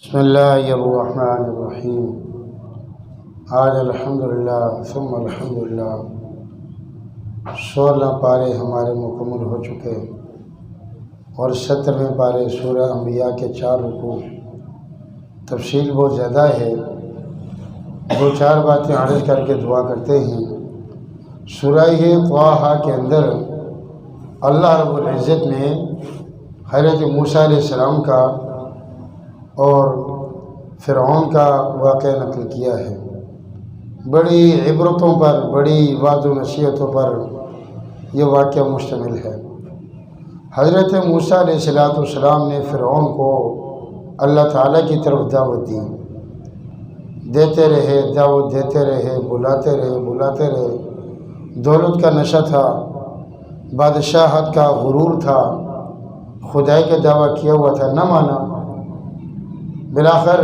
بسم اللہ الرحمن الرحیم۔ آج الحمدللہ ثم الحمدللہ 16 پارے ہمارے مکمل ہو چکے اور 17ویں پارے سورہ انبیاء کے 4 رکوع۔ تفصیل بہت زیادہ ہے، 2-4 باتیں عرض کر کے دعا کرتے ہیں۔ سورہ طٰہٰ کے اندر اللہ رب العزت نے حضرت موسیٰ علیہ السلام کا اور فرعون کا واقعہ نقل کیا ہے۔ بڑی عبرتوں پر، بڑی وعظ و نصیحتوں پر یہ واقعہ مشتمل ہے۔ حضرت موسیٰ علیہ السلام نے فرعون کو اللہ تعالیٰ کی طرف دعوت دی، دیتے رہے، دعوت دیتے رہے، بلاتے رہے۔ دولت کا نشہ تھا، بادشاہت کا غرور تھا، خدائی کا دعویٰ کیا ہوا تھا، نہ مانا۔ بالآخر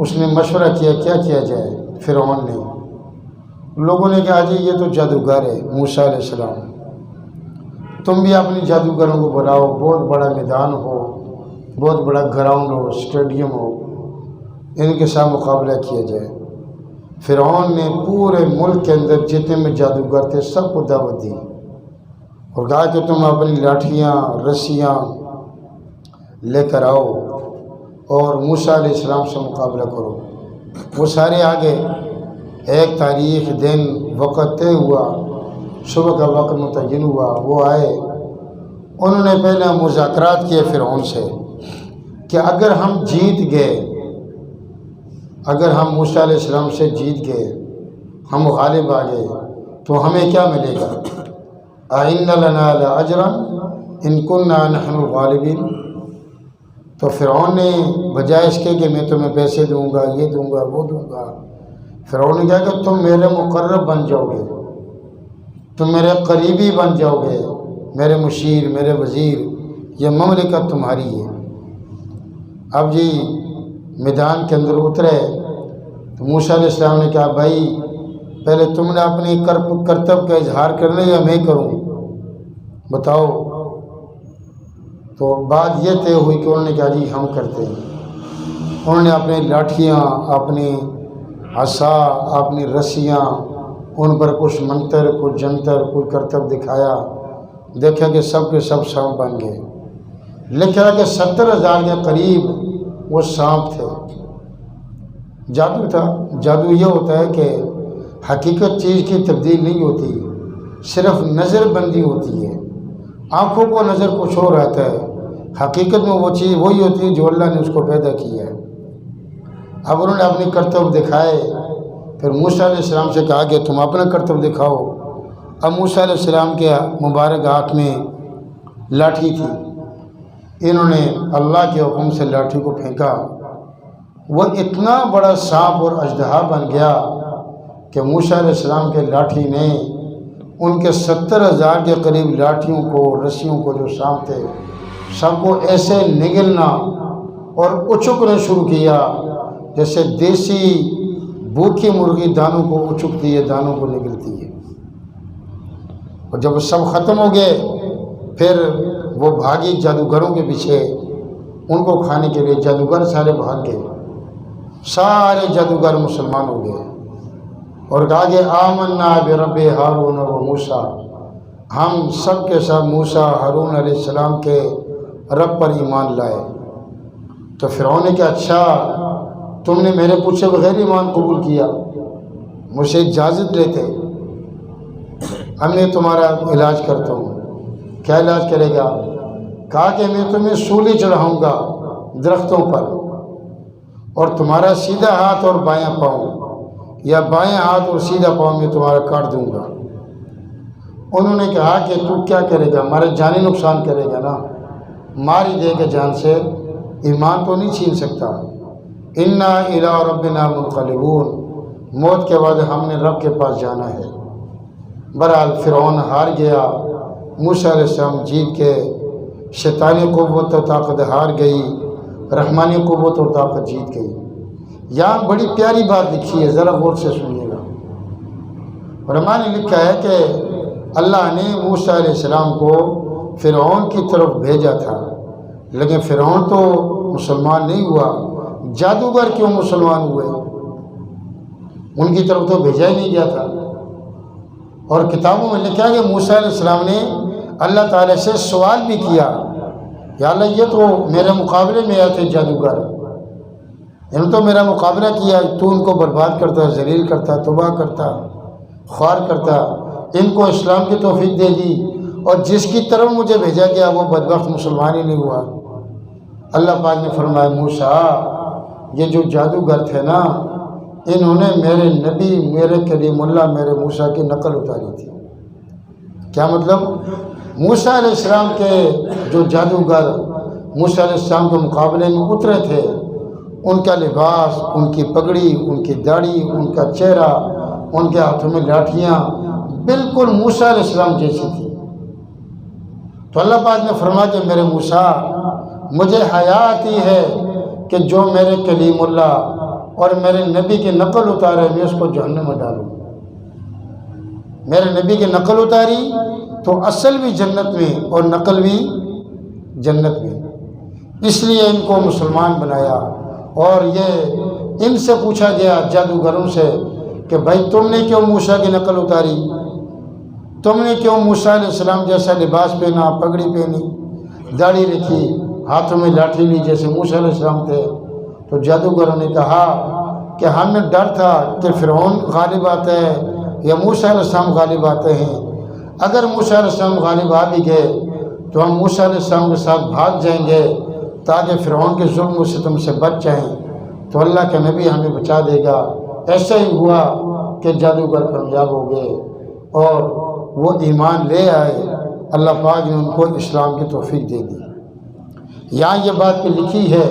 اس نے مشورہ کیا کیا جائے۔ فرعون نے، لوگوں نے کہا جی یہ تو جادوگر ہے موسیٰ علیہ السلام، تم بھی اپنی جادوگروں کو بلاؤ، بہت بڑا میدان ہو، بہت بڑا گراؤنڈ ہو، اسٹیڈیم ہو، ان کے ساتھ مقابلہ کیا جائے۔ فرعون نے پورے ملک کے اندر جتنے میں جادوگر تھے سب کو دعوت دی اور کہا کہ تم اپنی لاٹھیاں، رسیاں لے کر آؤ اور موسیٰ علیہ السلام سے مقابلہ کرو۔ وہ سارے آگے، ایک تاریخ، دن، وقت طے ہوا، صبح کا وقت متعین ہوا، وہ آئے۔ انہوں نے پہلے مذاکرات کیے فرعون سے کہ اگر ہم جیت گئے، اگر ہم موسیٰ علیہ السلام سے جیت گئے، ہم غالب آ گئے تو ہمیں کیا ملے گا؟ أَإِنَّ لَنَا لَأَجْرًا إِن كُنَّا نَحْنُ الْغَالِبِينَ۔ تو فرعون نے بجائے اس کے کہ میں تمہیں پیسے دوں گا، یہ دوں گا، وہ دوں گا، فرعون نے کہا کہ تم میرے مقرب بن جاؤ گے، تم میرے قریبی بن جاؤ گے، میرے مشیر، میرے وزیر، یہ مملکت تمہاری ہے۔ اب جی میدان کے اندر اترے تو موسیٰ علیہ السلام نے کہا بھائی پہلے تم نے اپنی کرتب کا اظہار کرنا یا میں کروں، بتاؤ۔ تو بات یہ طے ہوئی کہ انہوں نے کہا جی ہم کرتے ہیں۔ انہوں نے اپنی لاٹھیاں، اپنی عصا، اپنی رسیاں، ان پر کچھ منتر، کچھ جنتر، کچھ کرتب دکھایا، دیکھا کہ سب کے سب سانپ بن گئے۔ لکھا کہ 70,000 کے قریب وہ سانپ تھے۔ جادو تھا۔ جادو یہ ہوتا ہے کہ حقیقت چیز کی تبدیل نہیں ہوتی، صرف نظر بندی ہوتی ہے۔ آنکھوں کو نظر کچھ اور رہتا ہے، حقیقت میں وہ چیز وہی ہوتی ہے جو اللہ نے اس کو پیدا کیا ہے۔ اب انہوں نے اپنی کرتب دکھائے، پھر موسیٰ علیہ السلام سے کہا کہ تم اپنا کرتب دکھاؤ۔ اب موسیٰ علیہ السلام کے مبارک ہاتھ میں لاٹھی تھی، انہوں نے اللہ کے حکم سے لاٹھی کو پھینکا، وہ اتنا بڑا سانپ اور اژدہا بن گیا کہ موسیٰ علیہ السلام کے لاٹھی نے ان کے 70,000 کے قریب لاٹھیوں کو، رسیوں کو، جو سانپ تھے سب کو ایسے نگلنا اور اچکنا شروع کیا جیسے دیسی بھوکی مرغی دانوں کو اچکتی ہے، دانوں کو نگلتی ہے۔ اور جب سب ختم ہو گئے پھر وہ بھاگی جادوگروں کے پیچھے ان کو کھانے کے لیے۔ جادوگر سارے بھاگ گئے، سارے جادوگر مسلمان ہو گئے اور کہا کہ آمنا برب ہارون و موسیٰ، ہم سب کے ساتھ موسیٰ ہارون علیہ السلام کے رب پر ایمان لائے۔ تو فرعون نے کہا اچھا تم نے میرے پوچھے بغیر ایمان قبول کیا، مجھ سے اجازت لیتے، اب میں تمہارا علاج کرتا ہوں۔ کیا علاج کرے گا؟ کہا کہ میں تمہیں سولی چڑھاؤں گا درختوں پر، اور تمہارا سیدھا ہاتھ اور بایاں پاؤں، یا بائیں ہاتھ اور سیدھا پاؤں میں تمہارا کاٹ دوں گا۔ انہوں نے کہا کہ تو کیا کرے گا؟ ہمارے جانی نقصان کرے گا نا، مار ہی دے گا جان سے، ایمان تو نہیں چھین سکتا۔ انا الی ربنا منقلبون، موت کے بعد ہم نے رب کے پاس جانا ہے۔ بہرحال فرعون ہار گیا، موسیٰ علیہ السلام جیت کے، شیطانی قوت و طاقت ہار گئی، رحمانی قوت اور طاقت جیت گئی۔ یہاں بڑی پیاری بات لکھی ہے، ذرا غور سے سنیے گا۔ علماء نے لکھا ہے کہ اللہ نے موسیٰ علیہ السلام کو فرعون کی طرف بھیجا تھا، لیکن فرعون تو مسلمان نہیں ہوا، جادوگر کیوں مسلمان ہوئے؟ ان کی طرف تو بھیجا ہی نہیں گیا تھا۔ اور کتابوں میں لکھا کہ موسیٰ علیہ السلام نے اللہ تعالیٰ سے سوال بھی کیا، یا اللہ یہ تو میرے مقابلے میں آئے تھے جادوگر، انہوں تو میرا مقابلہ کیا، تو ان کو برباد کرتا، ذلیل کرتا، تباہ کرتا، خوار کرتا، ان کو اسلام کی توفیق دے دی، اور جس کی طرف مجھے بھیجا گیا وہ بدبخت مسلمان ہی نہیں ہوا۔ اللہ پاک نے فرمایا موسیٰ یہ جو جادوگر تھے نا، انہوں نے میرے نبی، میرے کلیم اللہ، میرے موسیٰ کی نقل اتاری تھی۔ کیا مطلب؟ موسیٰ علیہ السلام کے جو جادوگر موسیٰ علیہ السلام کے مقابلے میں اترے تھے، ان کا لباس، ان کی پگڑی، ان کی داڑھی، ان کا چہرہ، ان کے ہاتھوں میں لاٹھیاں بالکل موسیٰ علیہ السلام جیسی تھی۔ تو اللہ پاک نے فرمایا کہ میرے موسیٰ مجھے حیا آتی ہے کہ جو میرے کلیم اللہ اور میرے نبی کی نقل اتارے میں اس کو جہنم میں ڈالوں۔ میرے نبی کی نقل اتاری تو اصل بھی جنت میں اور نقل بھی جنت میں، اس لیے ان کو مسلمان بنایا۔ اور یہ ان سے پوچھا گیا جادوگروں سے کہ بھائی تم نے کیوں موسیٰ کی نقل اتاری؟ تم نے کیوں موسیٰ علیہ السلام جیسا لباس پہنا، پگڑی پہنی، داڑھی رکھی، ہاتھوں میں لاٹھی لی جیسے موسیٰ علیہ السلام تھے؟ تو جادوگروں نے کہا کہ ہمیں ڈر تھا کہ فرعون غالب آتا ہے یا موسیٰ علیہ السلام غالب آتے ہیں، اگر موسیٰ علیہ السلام غالب آ بھی گئے تو ہم موسیٰ علیہ السلام کے ساتھ بھاگ جائیں گے تاکہ فرعون کے ظلم و ستم سے بچ جائیں، تو اللہ کے نبی ہمیں بچا دے گا۔ ایسا ہی ہوا کہ جادوگر کامیاب ہو گئے اور وہ ایمان لے آئے، اللہ پاک نے ان کو اسلام کی توفیق دے دی۔ یہاں یہ بات پہ لکھی ہے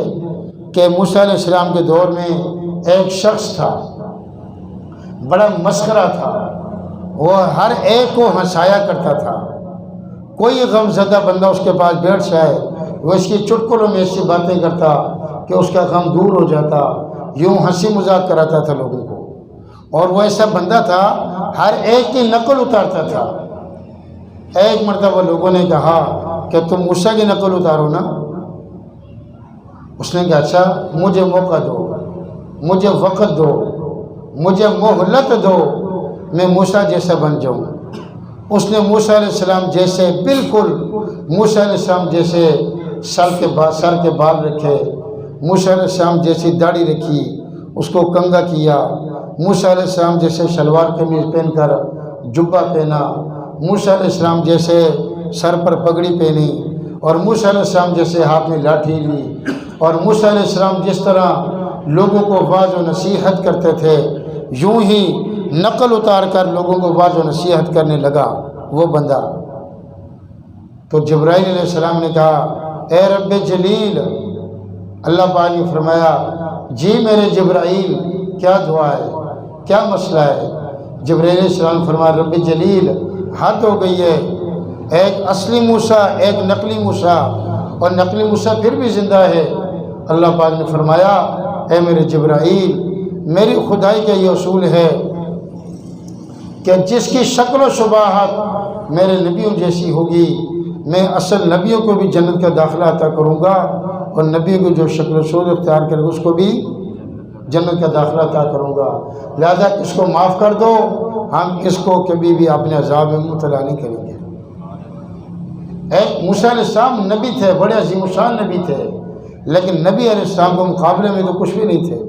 کہ موسیٰ علیہ السلام کے دور میں ایک شخص تھا، بڑا مسخرہ تھا، وہ ہر ایک کو ہنسایا کرتا تھا۔ کوئی غم زدہ بندہ اس کے پاس بیٹھ جائے، وہ اس کی چٹکلوں میں ایسی باتیں کرتا کہ اس کا غم دور ہو جاتا، یوں ہنسی مذاق کراتا تھا لوگوں کو۔ اور وہ ایسا بندہ تھا ہر ایک کی نقل اتارتا تھا۔ ایک مرتبہ لوگوں نے کہا کہ تم موسیٰ کی نقل اتارو نا۔ اس نے کہا اچھا مجھے موقع دو، مجھے وقت دو، مجھے مہلت دو، میں موسیٰ جیسا بن جاؤں۔ اس نے موسیٰ علیہ السلام جیسے، بالکل موسیٰ علیہ السلام جیسے سر کے بال رکھے، موسیٰ علیہ السلام جیسی داڑھی رکھی، اس کو کنگھا کیا، موسیٰ علیہ السلام جیسے شلوار قمیض پہن کر جبہ پہنا، موسیٰ علیہ السلام جیسے سر پر پگڑی پہنی، اور موسیٰ علیہ السلام جیسے ہاتھ میں لاٹھی لی، اور موسیٰ علیہ السلام جس طرح لوگوں کو واعظ و نصیحت کرتے تھے یوں ہی نقل اتار کر لوگوں کو واعظ و نصیحت کرنے لگا وہ بندہ۔ تو جبرائیل علیہ السلام نے کہا اے رب جلیل، اللہ پاک نے فرمایا جی میرے جبرائیل کیا دعا ہے، کیا مسئلہ ہے؟ جبرائیل علیہ السلام نے فرمایا رب جلیل حد ہو گئی ہے، ایک اصلی موسیٰ ایک نقلی موسیٰ، اور نقلی موسیٰ پھر بھی زندہ ہے۔ اللہ پاک نے فرمایا اے میرے جبرائیل، میری خدائی کا یہ اصول ہے کہ جس کی شکل و شباہت میرے نبیوں جیسی ہوگی میں اصل نبیوں کو بھی جنت کا داخلہ عطا کروں گا، اور نبیوں کو جو شکل و صورت اختیار کرے گا اس کو بھی جنت کا داخلہ عطا کروں گا، لہذا اس کو معاف کر دو، ہم اس کو کبھی بھی اپنے عذاب میں مبتلا نہیں کریں گے۔ ایک موسیٰ علیہ السلام نبی تھے، بڑے عظیم الشان نبی تھے، لیکن نبی علیہ السلام کے مقابلے میں تو کچھ بھی نہیں تھے۔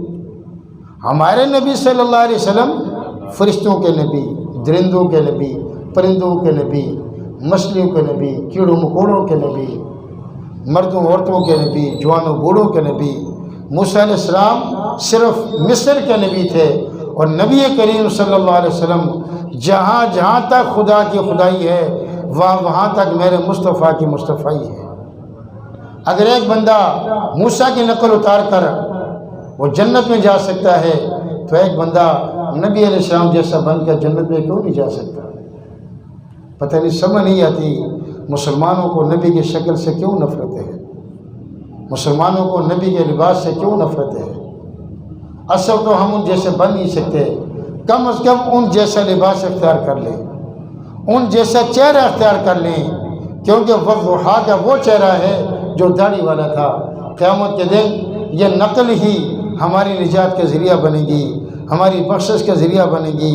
ہمارے نبی صلی اللہ علیہ وسلم فرشتوں کے نبی، درندوں کے نبی، پرندوں کے نبی، مچھلیوں کے نبی، کیڑوں مکوڑوں کے نبی، مردوں عورتوں کے نبی، جوانوں بوڑھوں کے نبی۔ موسیٰ علیہ السلام صرف مصر کے نبی تھے، اور نبی کریم صلی اللہ علیہ وسلم جہاں جہاں تک خدا کی خدائی ہے وہاں تک میرے مصطفیٰ کی مصطفیٰ ہے۔ اگر ایک بندہ موسیٰ کی نقل اتار کر وہ جنت میں جا سکتا ہے تو ایک بندہ نبی علیہ السلام جیسا بن کر جنت میں کیوں نہیں جا سکتا؟ پتہ نہیں، سمجھ نہیں آتی مسلمانوں کو نبی کی شکل سے کیوں نفرت ہے، مسلمانوں کو نبی کے لباس سے کیوں نفرت ہے؟ اصل تو ہم ان جیسے بن نہیں سکتے، کم از کم ان جیسا لباس اختیار کر لیں، ان جیسا چہرہ اختیار کر لیں، کیونکہ وضحا کا وہ چہرہ ہے جو داڑھی والا تھا، قیامت کے دن یہ نقل ہی ہماری نجات کا ذریعہ بنے گی، ہماری بخشش کا ذریعہ بنے گی۔